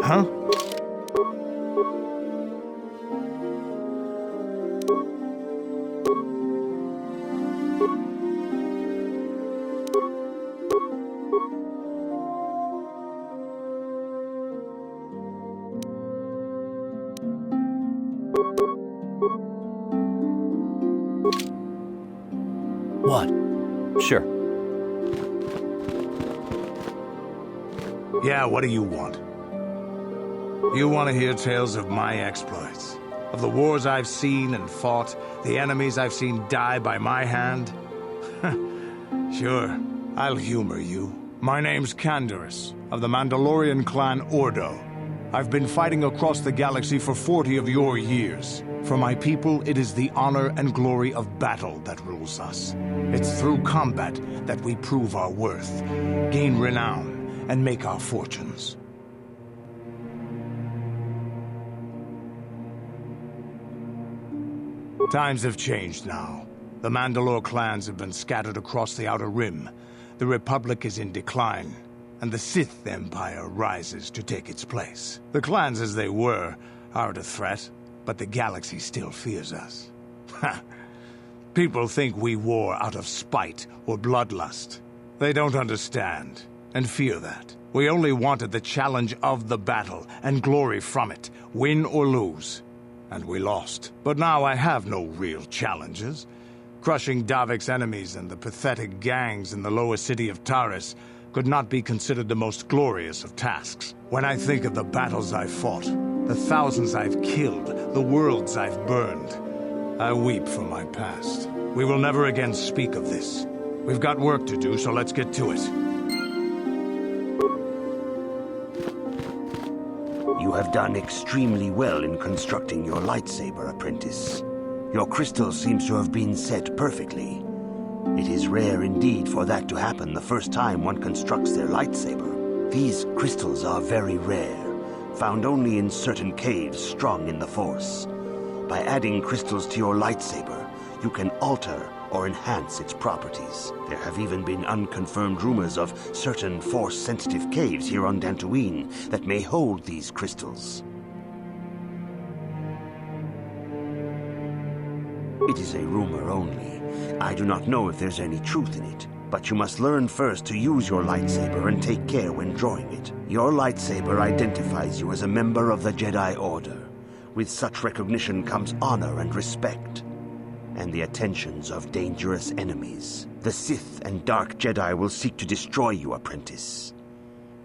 Huh? What? Sure. Yeah, what do you want? You want to hear tales of my exploits? Of the wars I've seen and fought, the enemies I've seen die by my hand? Sure, I'll humor you. My name's Canderous, of the Mandalorian clan Ordo. I've been fighting across the galaxy for 40 of your years. For my people, it is the honor and glory of battle that rules us. It's through combat that we prove our worth, gain renown, and make our fortunes. Times have changed now. The Mandalore clans have been scattered across the Outer Rim. The Republic is in decline, and the Sith Empire rises to take its place. The clans as they were aren't a threat, but the galaxy still fears us. Ha! People think we war out of spite or bloodlust. They don't understand, and fear that. We only wanted the challenge of the battle, and glory from it, win or lose. And we lost. But now I have no real challenges. Crushing Davik's enemies and the pathetic gangs in the lower city of Taris could not be considered the most glorious of tasks. When I think of the battles I've fought, the thousands I've killed, the worlds I've burned, I weep for my past. We will never again speak of this. We've got work to do, so let's get to it. You have done extremely well in constructing your lightsaber, apprentice. Your crystal seems to have been set perfectly. It is rare indeed for that to happen the first time one constructs their lightsaber. These crystals are very rare, found only in certain caves strong in the Force. By adding crystals to your lightsaber, you can alter or enhance its properties. There have even been unconfirmed rumors of certain Force-sensitive caves here on Dantooine that may hold these crystals. It is a rumor only. I do not know if there's any truth in it, but you must learn first to use your lightsaber and take care when drawing it. Your lightsaber identifies you as a member of the Jedi Order. With such recognition comes honor and respect, and the attentions of dangerous enemies. The Sith and Dark Jedi will seek to destroy you, apprentice.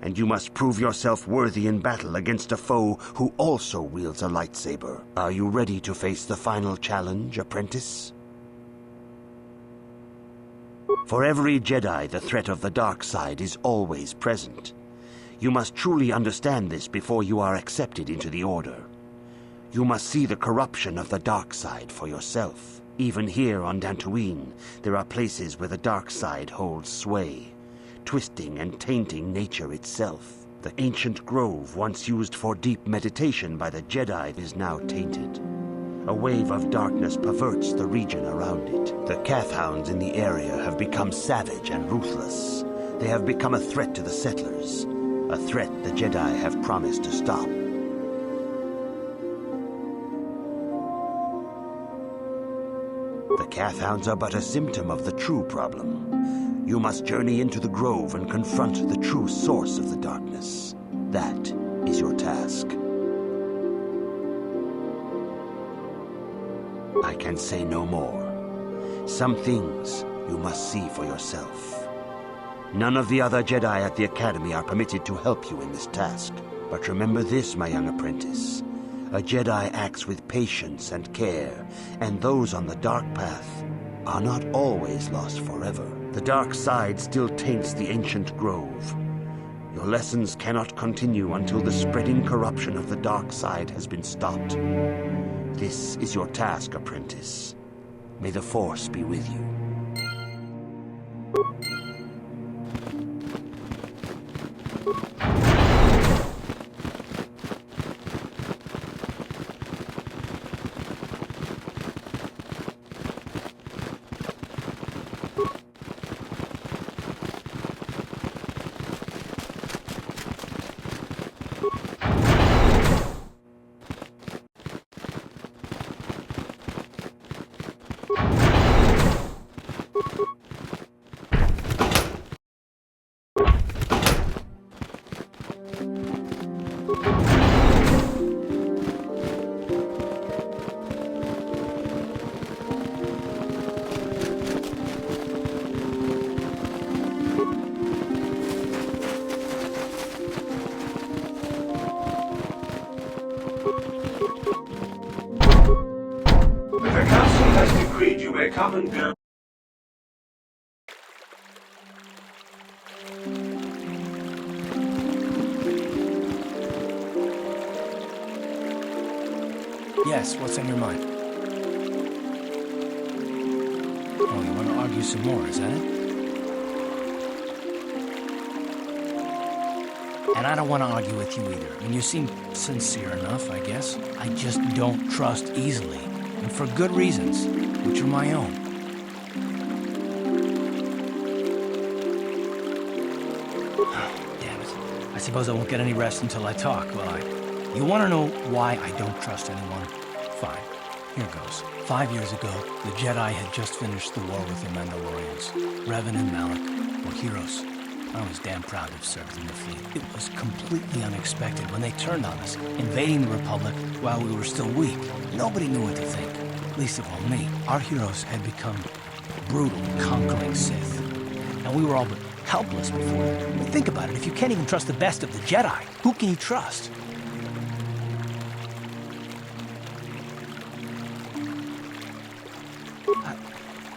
And you must prove yourself worthy in battle against a foe who also wields a lightsaber. Are you ready to face the final challenge, apprentice? For every Jedi, the threat of the dark side is always present. You must truly understand this before you are accepted into the Order. You must see the corruption of the dark side for yourself. Even here on Dantooine, there are places where the dark side holds sway, twisting and tainting nature itself. The ancient grove, once used for deep meditation by the Jedi, is now tainted. A wave of darkness perverts the region around it. The Kathhounds in the area have become savage and ruthless. They have become a threat to the settlers, a threat the Jedi have promised to stop. The Kathhounds are but a symptom of the true problem. You must journey into the grove and confront the true source of the darkness. That is your task. I can say no more. Some things you must see for yourself. None of the other Jedi at the Academy are permitted to help you in this task. But remember this, my young apprentice. A Jedi acts with patience and care, and those on the dark path are not always lost forever. The dark side still taints the ancient grove. Your lessons cannot continue until the spreading corruption of the dark side has been stopped. This is your task, apprentice. May the Force be with you. The council has decreed you may come and go. Yes, what's on your mind? Oh, you want to argue some more, is that it? And I don't want to argue with you either. I mean, you seem sincere enough, I guess. I just don't trust easily. And for good reasons, which are my own. Damn it. I suppose I won't get any rest until I talk, will I? You want to know why I don't trust anyone? Fine. Here goes. 5 years ago, the Jedi had just finished the war with the Mandalorians. Revan and Malak were heroes. I was damn proud to have served in the fleet. It was completely unexpected when they turned on us, invading the Republic while we were still weak. Nobody knew what to think, least of all me. Our heroes had become brutal, conquering Sith. And we were all but helpless before them. I mean, think about it. If you can't even trust the best of the Jedi, who can you trust?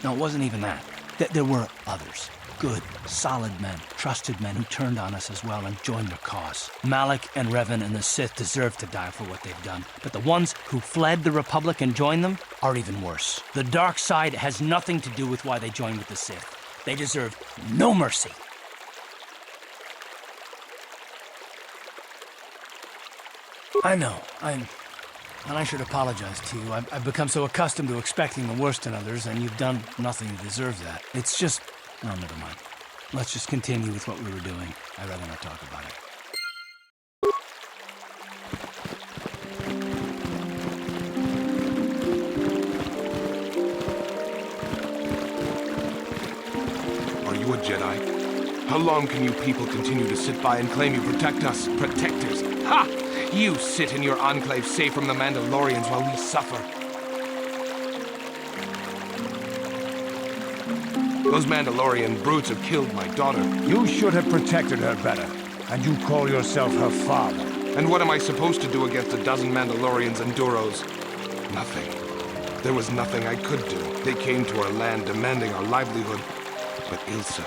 No, it wasn't even that. There were others. Good, solid men, trusted men who turned on us as well and joined their cause. Malak and Revan and the Sith deserve to die for what they've done, but the ones who fled the Republic and joined them are even worse. The dark side has nothing to do with why they joined with the Sith. They deserve no mercy. I know, and I should apologize to you. I've become so accustomed to expecting the worst in others, and you've done nothing to deserve that. It's just... No, never mind. Let's just continue with what we were doing. I'd rather not talk about it. Are you a Jedi? How long can you people continue to sit by and claim you protect us? Protectors? Ha! You sit in your enclave safe from the Mandalorians while we suffer. Those Mandalorian brutes have killed my daughter. You should have protected her better. And you call yourself her father. And what am I supposed to do against a dozen Mandalorians and Duros? Nothing. There was nothing I could do. They came to our land demanding our livelihood. But Ilsa,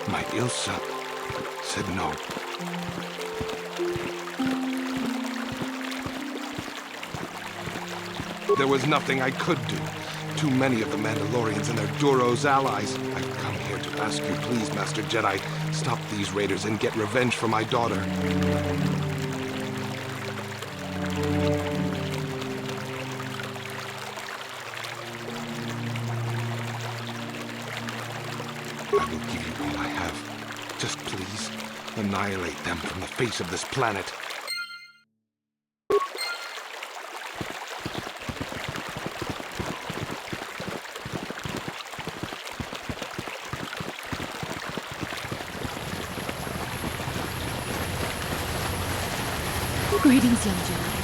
my Ilsa, said no. There was nothing I could do. Too many of the Mandalorians and their Duros allies. I've come here to ask you, please, Master Jedi, stop these raiders and get revenge for my daughter. I will give you all I have. Just please, annihilate them from the face of this planet. Greetings, young Jedi.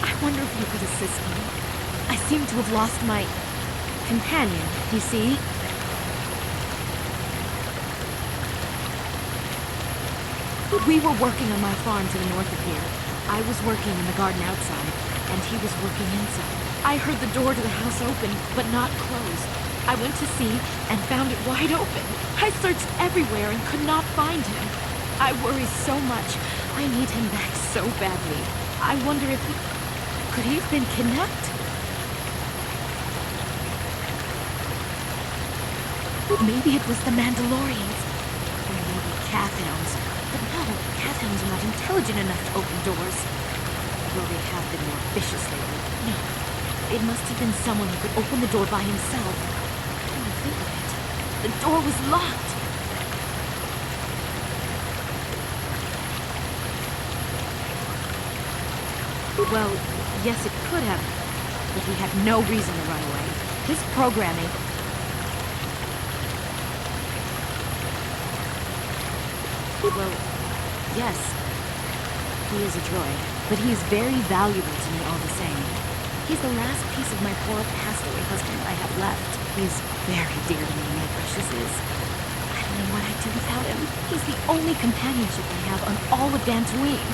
I wonder if you could assist me. I seem to have lost my companion, you see? We were working on my farm to the north of here. I was working in the garden outside, and he was working inside. I heard the door to the house open, but not closed. I went to see and found it wide open. I searched everywhere and could not find him. I worry so much. I need him back so badly. I wonder if he... Could he have been kidnapped? Maybe it was the Mandalorians. Or maybe Cath-hounds. But no, Cath-hounds are not intelligent enough to open doors. Though they have been more vicious lately. No, it must have been someone who could open the door by himself. Come to think of it, the door was locked. Well, yes, it could have, but he had no reason to run away. His programming... Well, yes. He is a droid, but he is very valuable to me all the same. He's the last piece of my poor passed-away husband I have left. He is very dear to me, my precious is. I don't know what I'd do without him. He's the only companionship I have on all of Dantooine.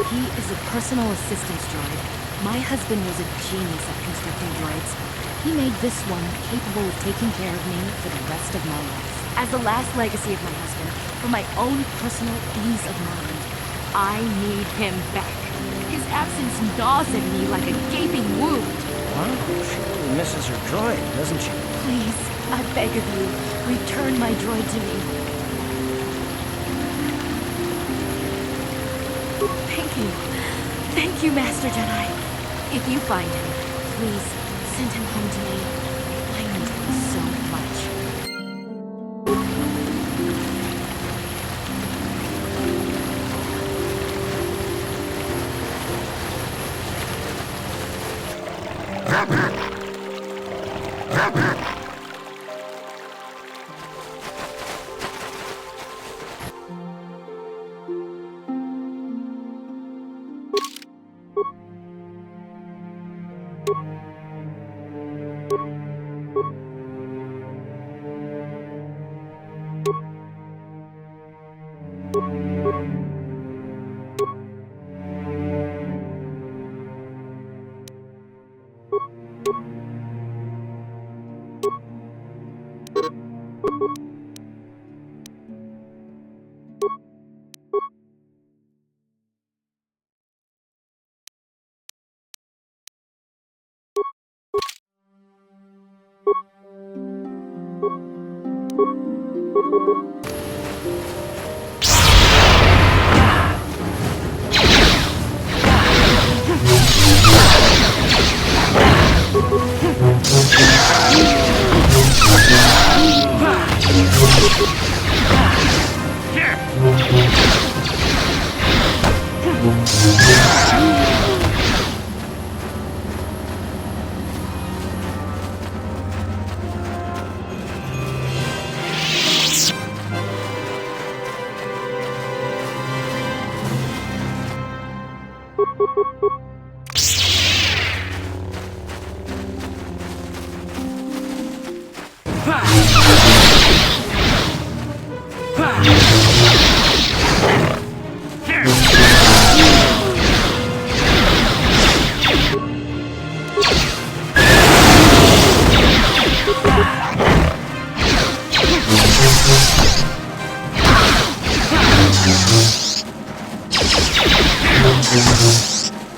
He is a personal assistance droid. My husband was a genius at constructing droids. He made this one capable of taking care of me for the rest of my life. As the last legacy of my husband, for my own personal ease of mind, I need him back. His absence gnaws at me like a gaping wound. Wow, she really misses her droid, doesn't she? Please, I beg of you, return my droid to me. Thank you. Thank you, Master Jedi. If you find him, please send him home to me. I need him so much.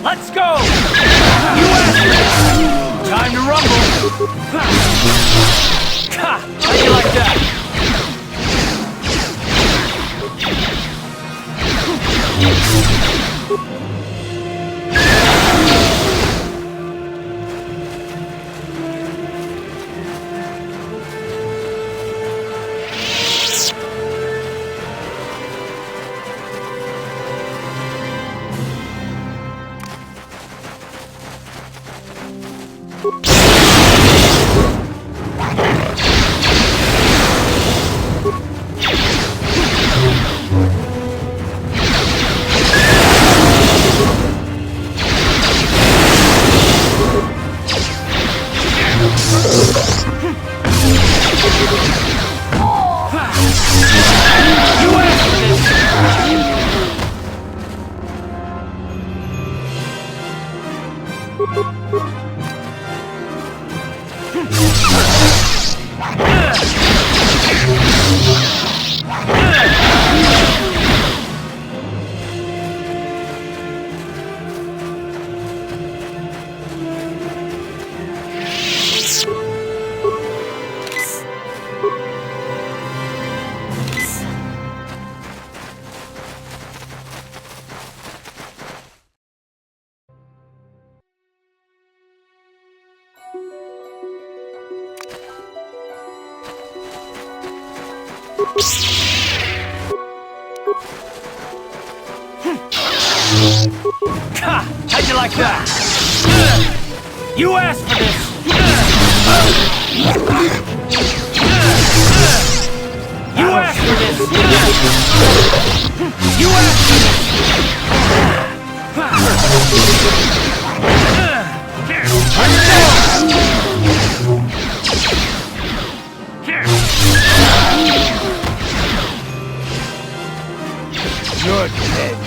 Let's go! You asked for this! Time to rumble! Ha! How do you like that? How'd you like that? You asked for this! You asked for this! You You're dead.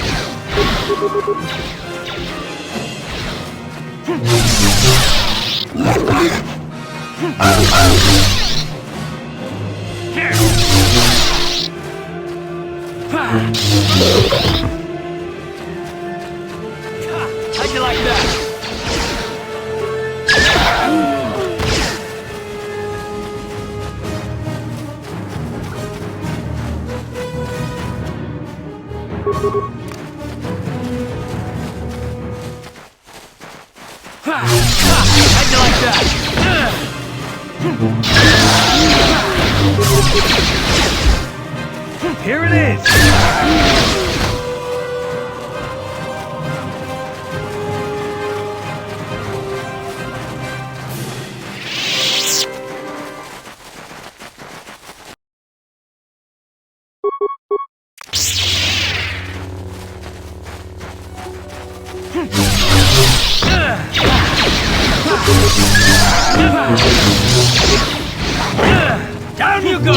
How'd you like that? How'd you like that? Here it is! Down you go!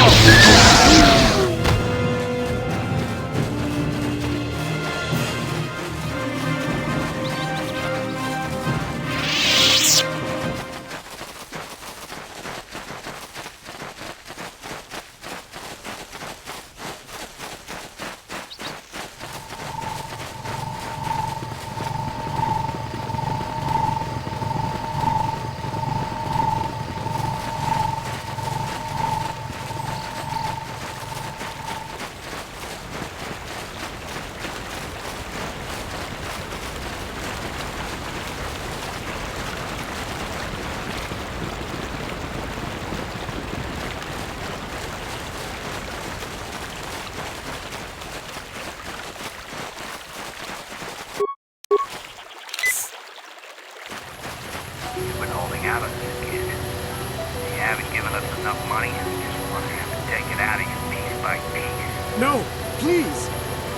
Been holding out on this kid. You haven't given us enough money. We just want to have to take it out of you piece by piece. No, please!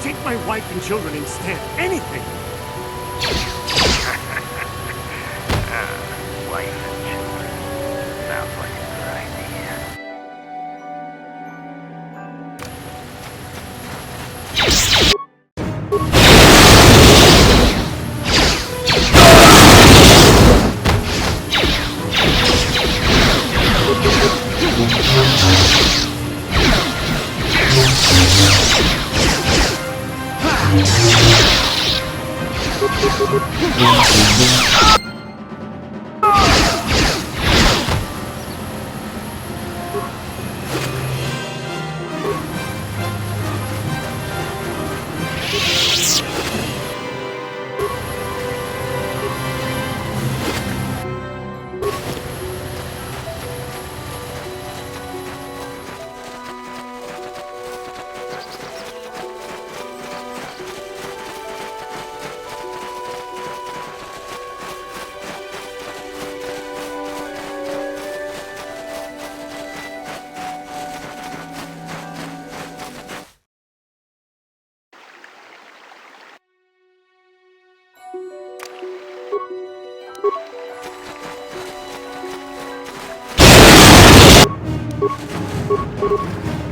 Take my wife and children instead. Anything! Wife and children. Sounds like a good idea.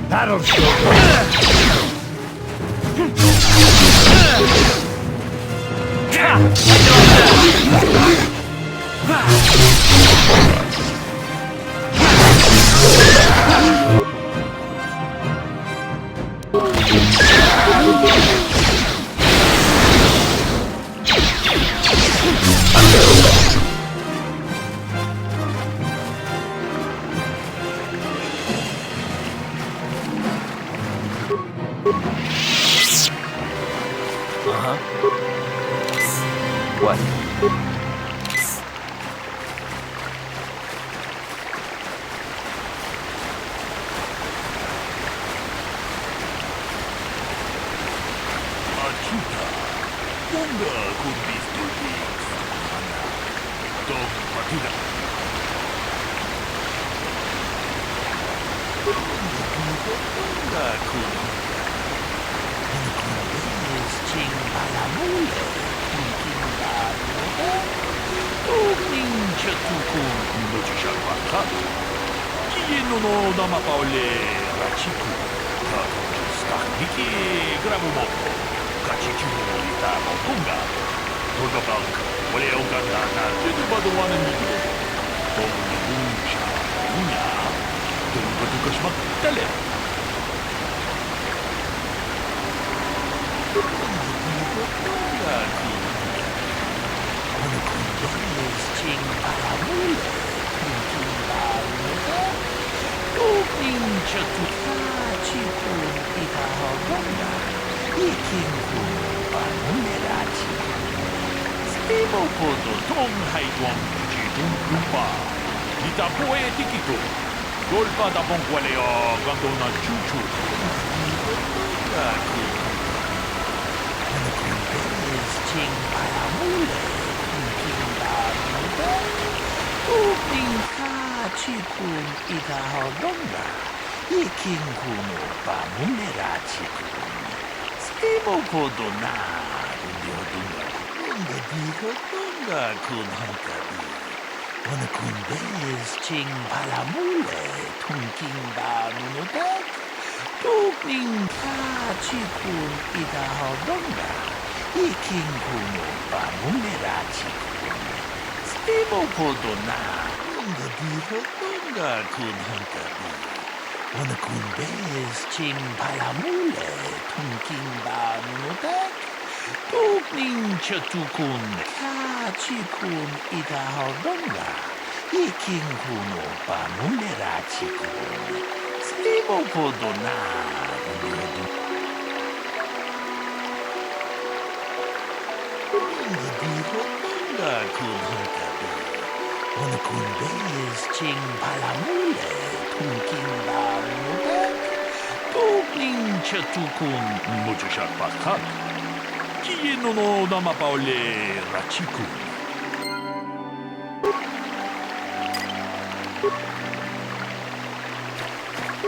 That'll show you. What?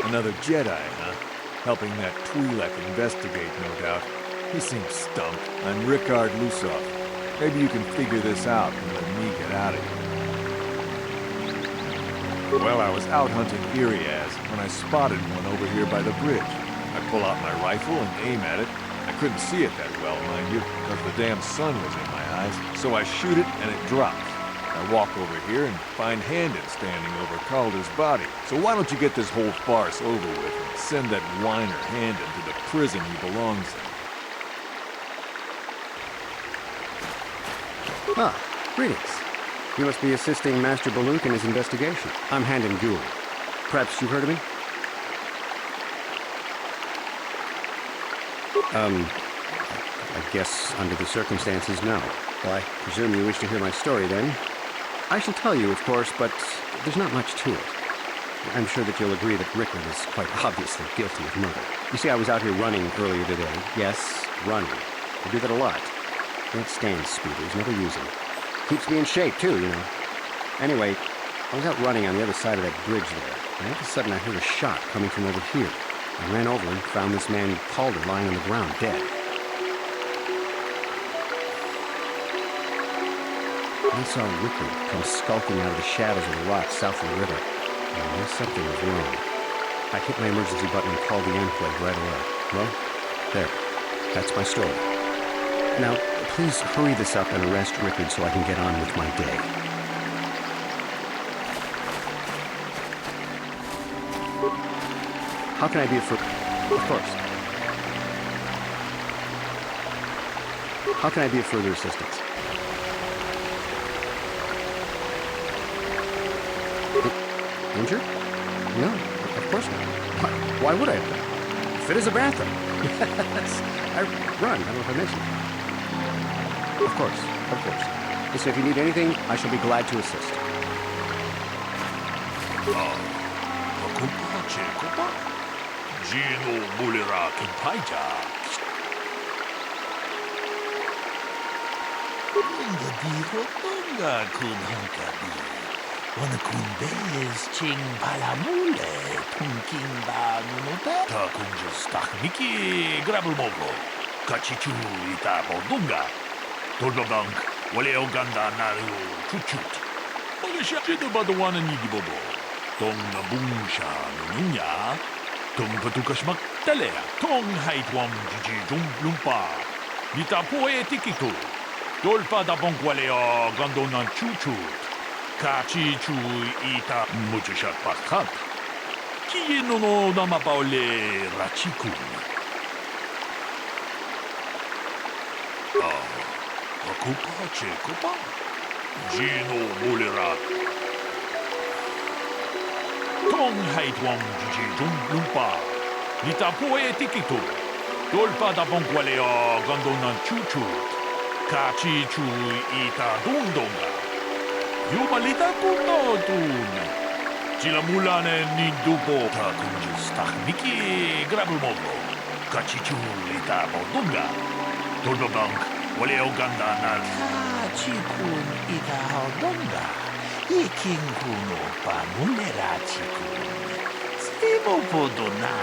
Another Jedi, huh? Helping that Twi'lek investigate, no doubt. He seems stumped. I'm Rickard Lusov. Maybe you can figure this out and let me get out of here. Well, I was out hunting Iriaz when I spotted one over here by the bridge. I pull out my rifle and aim at it. I couldn't see it that well, mind you, because the damn sun was in my eyes. So I shoot it and it drops. I walk over here and find Handon standing over Calder's body. So why don't you get this whole farce over with and send that whiner Handon to the prison he belongs in? Ah, greetings. You must be assisting Master Bolook in his investigation. I'm Handon Gould. Perhaps you've heard of me? I guess under the circumstances, no. Well, I presume you wish to hear my story, then. I shall tell you, of course, but there's not much to it. I'm sure that you'll agree that Rickard is quite obviously guilty of murder. You see, I was out here running earlier today. Yes, running. I do that a lot. Can't stand speeders, never use them. Keeps me in shape, too, you know. Anyway, I was out running on the other side of that bridge there, and all of a sudden I heard a shot coming from over here. I ran over and found this man Calder lying on the ground, dead. I saw Rickard come skulking out of the shadows of the rocks south of the river. And I knew something was wrong. I hit my emergency button and called the enclave right away. Well, there. That's my story. Now, please hurry this up and arrest Rickard so I can get on with my day. How can I be of course. How can I be of further assistance? Injured? No, of course not. Why would I have been? Fit as a bathroom. Yes, I run. I don't know if I mentioned it. Of course. Listen, if you need anything, I shall be glad to assist. Wanakundes ching palamule tunking ba nunote ta kunjus takmiki grabulmogo kachichu ita bodunga tolbabank wale oganda naru chuchut ogisha chido badwana nigi bobo tong nabungsha nunya tong patukashmak telea tong haitwam jiji jumblumpa nita poetikito tolpa da bonkwaleo gandonan chuchut Kachi chu ita muchashat pashat. Ki no nama paole rachikun. Akupa chekupa. Jino molerat. Tong haitwam jiji jumblumpa. Nita poetikito. Dolpa da bonkwaleo gandonan chuchut. Kachi chu ita dundonga. Yumalita kunotun. Chilamulane nindupo ta kunjus takmiki grabulmogo. Kachichu ita bodunga. Tolbabank wale oganda na kachikun ita hodonga. Iking kuno pamulera chikun. Stimo podona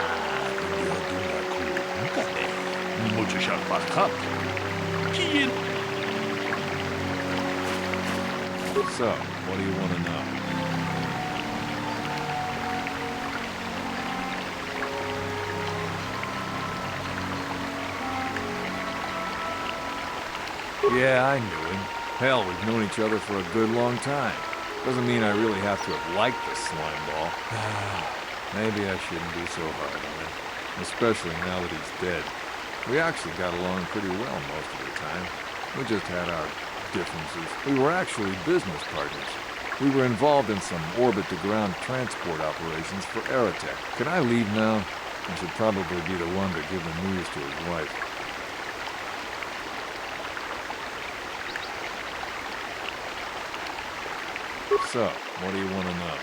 kundiodunga kunkade. Mucho sharpat Kiyin. So, what do you want to know? Yeah, I knew him. Hell, we've known each other for a good long time. Doesn't mean I really have to have liked the slime ball. Maybe I shouldn't be so hard on him. Especially now that he's dead. We actually got along pretty well most of the time. We just had our differences. We were actually business partners. We were involved in some orbit-to-ground transport operations for Aerotech. Can I leave now? I should probably be the one to give the news to his wife. So, what do you want to know?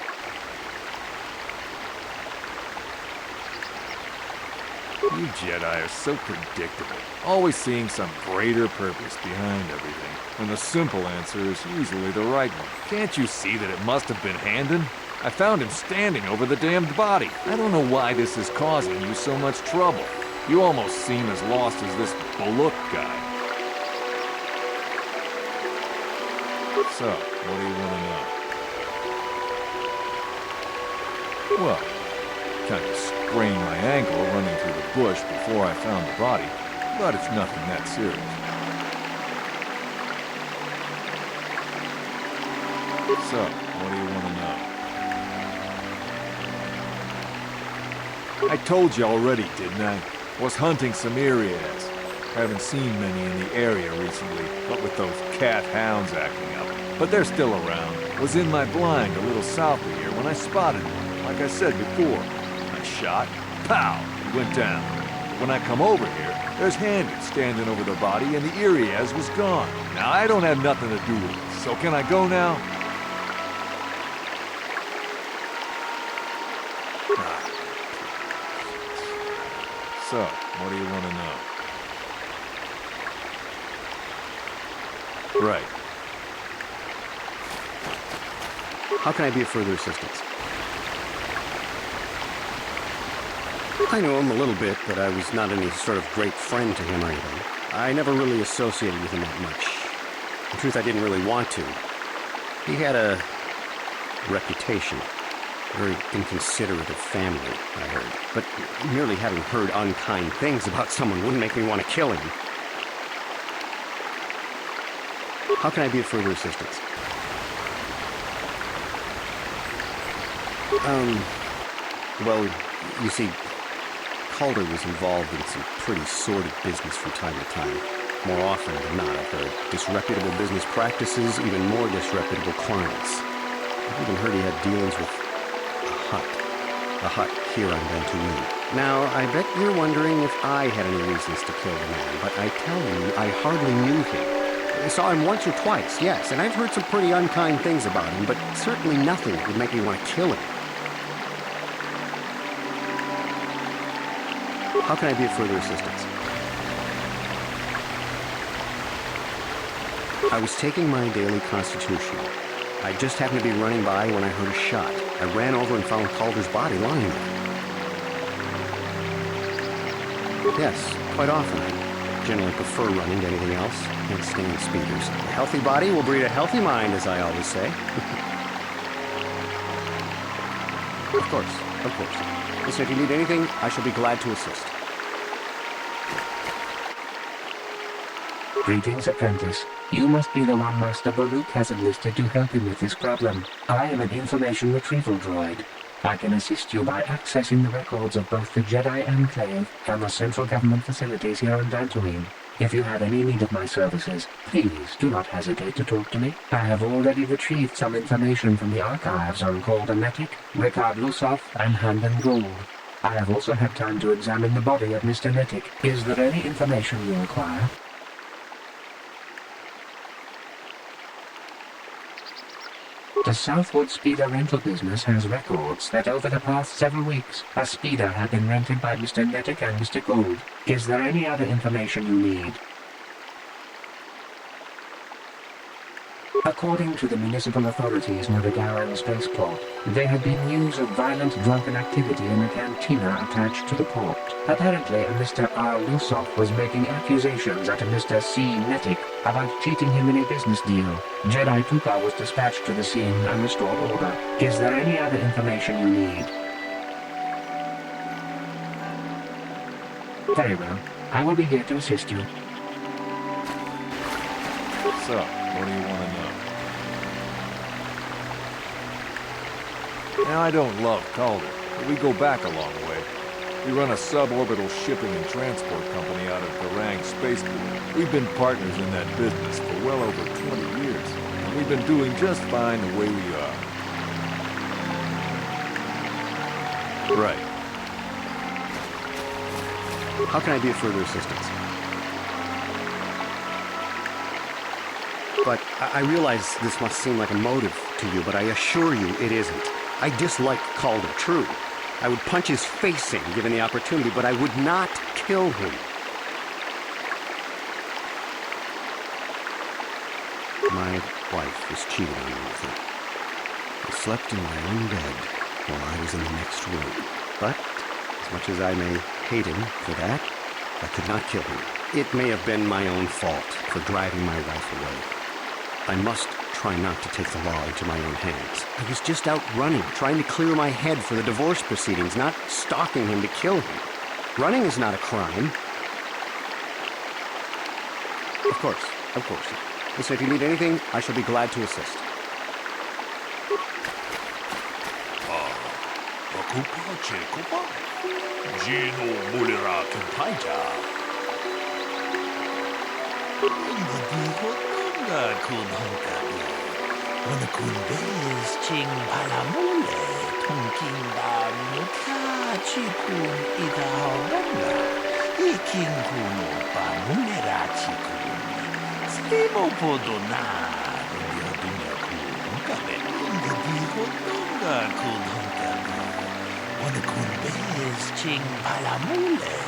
You Jedi are so predictable, always seeing some greater purpose behind everything, when the simple answer is usually the right one. Can't you see that it must have been Handon? I found him standing over the damned body. I don't know why this is causing you so much trouble. You almost seem as lost as this Bolook guy. So, what do you want to know? Well, kind of sprained my ankle running through the bush before I found the body, but it's nothing that serious. So, what do you want to know? I told you already, didn't I? Was hunting some Irias. Haven't seen many in the area recently, what with those cat hounds acting up. But they're still around. Was in my blind a little south of here when I spotted one. Like I said before, I shot, pow, it went down. When I come over here, there's Handon standing over the body and the Irias was gone. Now, I don't have nothing to do with it, so can I go now? So, what do you want to know? Right. How can I be of further assistance? I know him a little bit, but I was not any sort of great friend to him or anything. I never really associated with him that much. In truth, I didn't really want to. He had a reputation. Very inconsiderate of family, I heard. But merely having heard unkind things about someone wouldn't make me want to kill him. How can I be of further assistance? Well, you see, Calder was involved in some pretty sordid business from time to time. More often than not, I've heard. Disreputable business practices, even more disreputable clients. I've even heard he had dealings with a hut here on Dantooine. Now, I bet you're wondering if I had any reasons to kill the man, but I tell you, I hardly knew him. I saw him once or twice, yes, and I've heard some pretty unkind things about him, but certainly nothing that would make me want to kill him. How can I be of further assistance? I was taking my daily constitutional. I just happened to be running by when I heard a shot. I ran over and found Calder's body lying there. Yes, quite often. I generally prefer running to anything else. Can't stand speeders. A healthy body will breed a healthy mind, as I always say. Of course, of course. Listen, if you need anything, I shall be glad to assist. Greetings, apprentice. You must be the one Master Bolook has enlisted to help him with this problem. I am an information retrieval droid. I can assist you by accessing the records of both the Jedi Enclave and the central government facilities here in Dantooine. If you have any need of my services, please do not hesitate to talk to me. I have already retrieved some information from the archives on Calder Netic, Ricard Lusoff, and Handon Gould. I have also had time to examine the body of Mr. Netic. Is there any information you require? The Southwood Speeder rental business has records that over the past several weeks, a speeder had been rented by Mr. Netic and Mr. Gould. Is there any other information you need? According to the municipal authorities near the Garan spaceport, there had been news of violent drunken activity in a cantina attached to the port. Apparently, a Mr. R. Lusoff was making accusations at a Mr. C. Netic about cheating him in a business deal. Jedi Tuka was dispatched to the scene and restored order. Is there any other information you need? Very well. I will be here to assist you. So, what do you want to know? Now, I don't love Calder, but we go back a long way. We run a suborbital shipping and transport company out of Garang Spaceport. We've been partners in that business for well over 20 years, and we've been doing just fine the way we are. Right. How can I be of further assistance? But I realize this must seem like a motive to you, but I assure you it isn't. I dislike Calder, true. I would punch his face in, given the opportunity, but I would not kill him. My wife was cheated on me with him. I slept in my own bed while I was in the next room. But, as much as I may hate him for that, I could not kill him. It may have been my own fault for driving my wife away. I must try not to take the law into my own hands. I was just out running, trying to clear my head for the divorce proceedings, not stalking him to kill him. Running is not a crime. Of course, of course. Listen, if you need anything, I shall be glad to assist. kun hongkabi. Wana kun bez ching palamule, tongking ba muka chikun ita honga. Iking kuno ba munera chikun. Slimo podona, dunya dunya kun hongkabi. Nga diho nonga kun hongkabi. Wana kun bez ching palamule.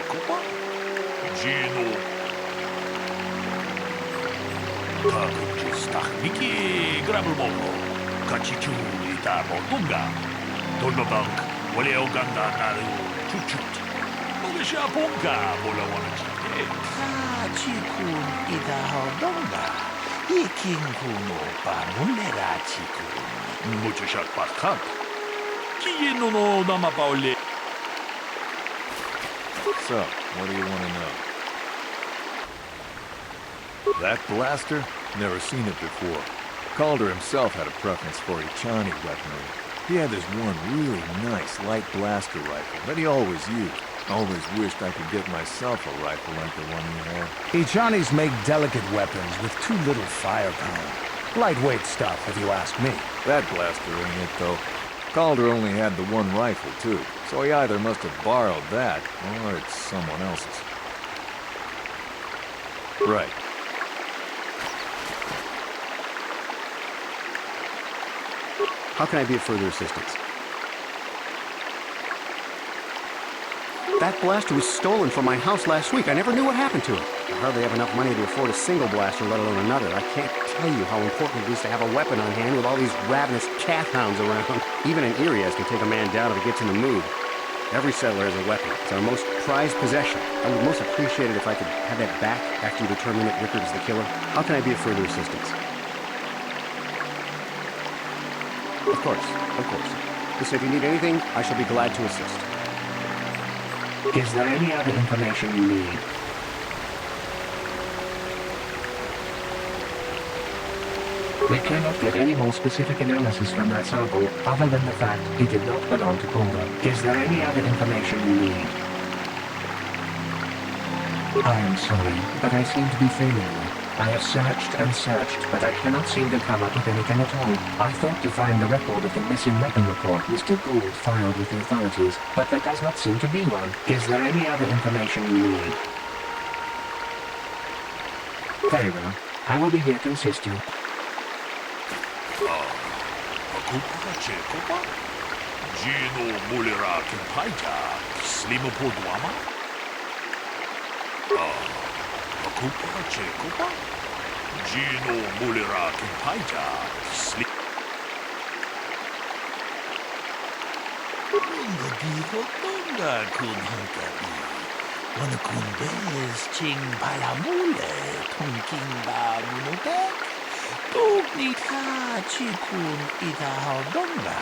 Kupa, Gino. Kakuchista, Niki, Gravelmobo, Kachichu, Itabo, Bunga, Dolmabank, Wale Oganda, Naru, Chuchut, Mulisha Punga, Bola Wanachi, Kachikun, Itaho Donga, Ikinkuno, Pamunera Chikun, Muchashak Pakat, Kino no Namapaule. So, what do you want to know? That blaster? Never seen it before. Calder himself had a preference for Ichani weaponry. He had this one really nice light blaster rifle that he always used. Always wished I could get myself a rifle like the one he had. Ichanis make delicate weapons with too little firepower. Lightweight stuff, if you ask me. That blaster ain't it, though. Calder only had the one rifle, too, so he either must have borrowed that, or it's someone else's. Right. How can I be of further assistance? That blaster was stolen from my house last week. I never knew what happened to it. I hardly have enough money to afford a single blaster, let alone another. I can't tell you how important it is to have a weapon on hand with all these ravenous cat hounds around. Even an Irias can take a man down if he gets in the mood. Every settler has a weapon. It's our most prized possession. I would most appreciate it if I could have that back after you determine that Rickard is the killer. How can I be of further assistance? Of course, of course. Listen, if you need anything, I shall be glad to assist. Is there any other information you need? We cannot get any more specific analysis from that sample other than the fact it did not belong to Boulder. Is there any other information you need? I am sorry, but I seem to be failing you. I have searched and searched, but I cannot seem to come up with anything at all. I thought to find the record of the missing weapon report Mr. Gould filed with the authorities, but there does not seem to be one. Is there any other information you need? Very well. I will be here to assist you. Gino Mulera Kimpaija, Slimopoduama? Kupa Chekupa? Gino Mulera Kimpaija, Bunga Diho Bunga Kun Hunkabi. Wana Kundes Ching Palamule, Tunking Ba Munobek. Tugnita Chikun Ita Haldonga.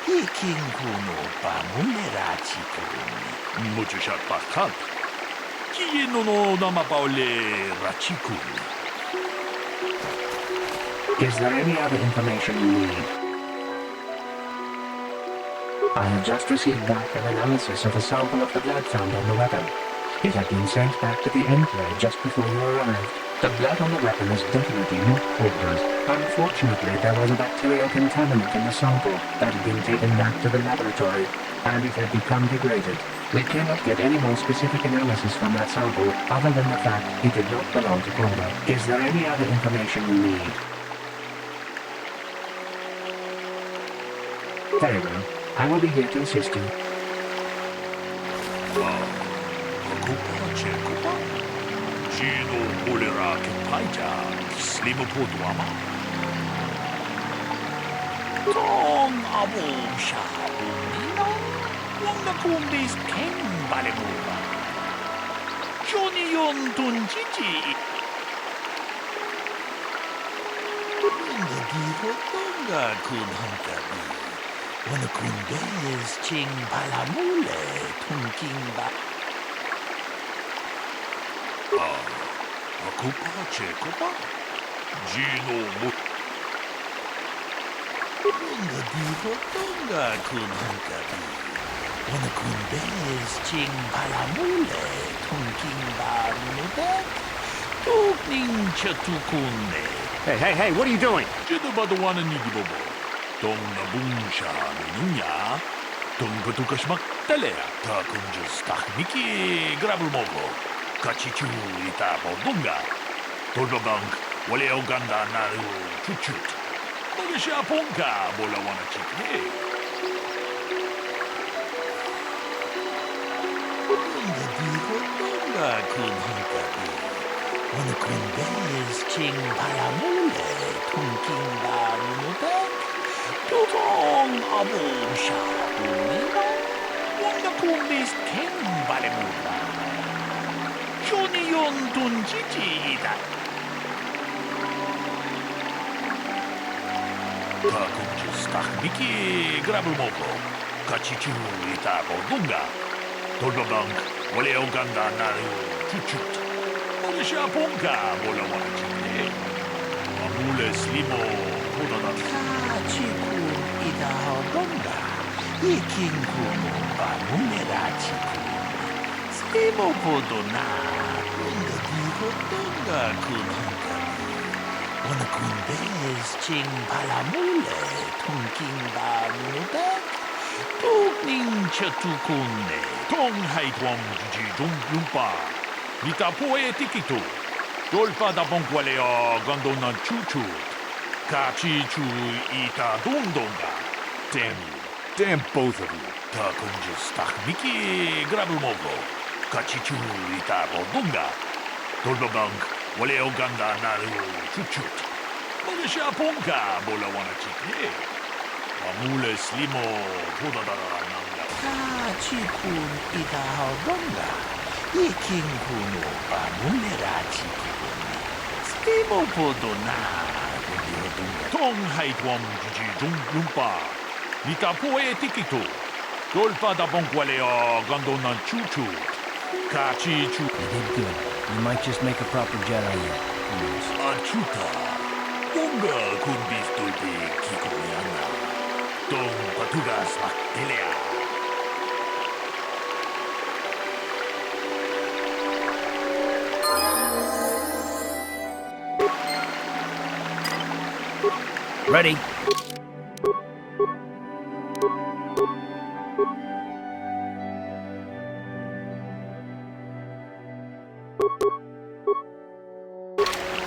Iking Kuno Ba Mulera Chikun. Muchushat Bakat. Gino no Namapaule Rachikun. Is there any other information you need? I have just received back an analysis of a sample of the blood found on the weapon. It had been sent back to the Enclave just before you arrived. The blood on the weapon is definitely not Boulder's. Unfortunately, there was a bacterial contaminant in the sample that had been taken back to the laboratory, and it had become degraded. We cannot get any more specific analysis from that sample other than the fact it did not belong to Boulder. Is there any other information you need? Very well. I will be here to assist you. Gino Mulera Kimpaija, Slimopoduama. Tong Abu Shabu, Wanda Kundis Ken Balemura. Johnny Yon Tunjiji. Wanda Diho Tunga Kun Hunkabi. Wana Kundes Ching Palamule, Tunking Ba. Kupa Chekupa? Gino Mu. Bunga Diho Tunga Kun Hunkabi. Wana Kundes Ching Palamule, Tunking Ba Munobek. Tukning Chatukune. Hey, what are you doing? Jidabaduana Nigibobo. Dong Nabunsha Nunya. Dong Patukashmak Telea. Takunjas Takmiki Grabulmogo. Kachichu Itabo Dunga. Tolbabank, Wale Oganda Naru Chuchut. Magisha Ponka Bolawana Chikne. Dunga Diho Dunga Kun Hunkabi. Wana Kundes Ching Palamule, Tunking Ba Munobek. Tutong Abu Shabu. Wanda Kundis Ken Balemura. Johnny Yon Tunjiji Ida. Takunjus Takmiki Grabulmogo. Kachichu Itabo Dunga. Tolbabank, Wale Oganda Naru Chuchut. Magisha Ponka Bolawana Chikne. Amule Slimo Podana. Kachikun Ida Dunga. Iking Kuno Ba Mulera Chikun. Slimo Podona. Bunga Diho Dunga Kun Hunkabi. Wana Kundes Ching Palamule, Tunking Ba Munobek. Tukning Chatukune. Tong Haitwam Jiji Dung Lumpa. Vita Poe Tikito. Dolpa da Bonkwalea Gondona Chuchut. Kachi Chu Ita Dundonga. Damn you. Damn both of you. Ta kunje stak miki grabumoko. Kachichu ita bodunga. Tolbabank wale oganda naru chuchut. Magisha punka bola wana chikye. Amule slimo tudada nanga. Kachikun ita hodonga. Iking kuno pamulera chikun. Slimo podona. Tong haitwam jiji dung lumpa. Nita poe tikito. Golfa da bonkwaleo gandonan chuchut. Kachi chu. You did good. You might just make a proper Jedi yet. Who knows? Achuta. Unga kun bistulti kikoyana. Dong patugas makilea. Ready.